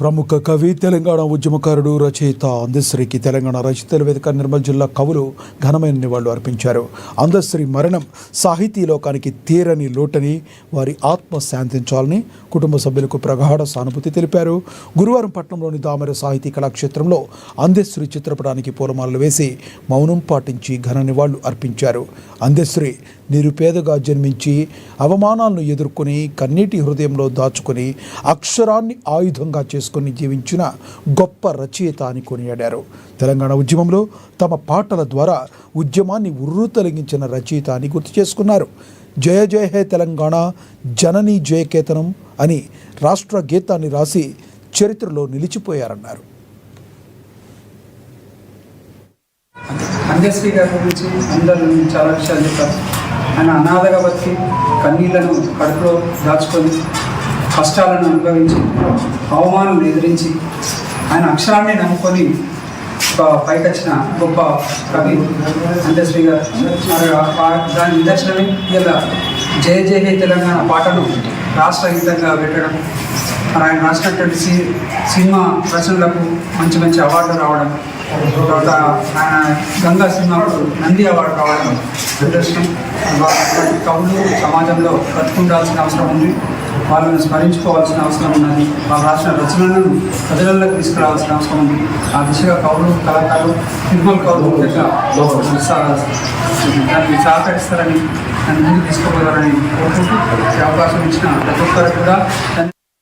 ప్రముఖ కవి, తెలంగాణ ఉద్యమకారుడు, రచయిత అందశ్రీకి తెలంగాణ రచయితల వేదిక నిర్మల్ జిల్లా కవులు ఘనమైన నివాళులు అర్పించారు. అందశ్రీ మరణం సాహితీ లోకానికి తీరని లోటని, వారి ఆత్మ శాంతించాలని కుటుంబ సభ్యులకు ప్రగాఢ సానుభూతి తెలిపారు. గురువారం పట్టణంలోని దామెర సాహితీ కళాక్షేత్రంలో అందశ్రీ చిత్రపటానికి పూలమాలలు వేసి మౌనం పాటించి ఘన నివాళులు అర్పించారు. అందశ్రీ నిరుపేదగా జన్మించి అవమానాలను ఎదుర్కొని కన్నీటి హృదయంలో దాచుకొని అక్షరాన్ని ఆయుధంగా చేసుకొని జీవించిన గొప్ప రచయిత అని కొనియాడారు. తెలంగాణ ఉద్యమంలో తమ పాటల ద్వారా ఉద్యమాన్ని ఉర్రూతొలగించిన రచయిత అని గుర్తు చేసుకున్నారు. జయ జయ హే తెలంగాణ, జననీ జయకేతనం అని రాష్ట్ర గీతాన్ని రాసి చరిత్రలో నిలిచిపోయారన్నారు. అందశ్రీ గారి గురించి అందరూ చాలా విషయాలు చెప్పారు. ఆయన అనాథగా బతికి కన్నీళ్లను కడుపులో దాచుకొని కష్టాలను అనుభవించి అవమానాలను ఎదిరించి ఆయన అక్షరాన్ని నమ్ముకొని పైకి వచ్చిన గొప్ప కవి అందశ్రీ గారు. దాని నిదర్శనమే ఇలా జయ జయ హే తెలంగాణ పాటను రాష్ట్ర గీతంగా పెట్టడం, ఆయన రాసినటువంటి సినిమా రచనలకు మంచి మంచి అవార్డులు రావడం, తర్వాత ఆయన గంగా సినిమాకు నంది అవార్డు రావడం నిదర్శనం. కవులు సమాజంలో బతుకుండాల్సిన అవసరం ఉంది, వాళ్ళని స్మరించుకోవాల్సిన అవసరం ఉన్నది, వాళ్ళు రాసిన రచనలను ప్రజలకు తీసుకురావాల్సిన అవసరం ఉంది. ఆ దిశగా కవులు, కళాకారులు, నిర్మల్ కవులు ముఖ్యంగా దాన్ని సహకరిస్తారని, దాన్ని ముందుకు తీసుకుపోతారని కోరుకుంటూ అవకాశం ఇచ్చిన ప్రతి ఒక్కరు కూడా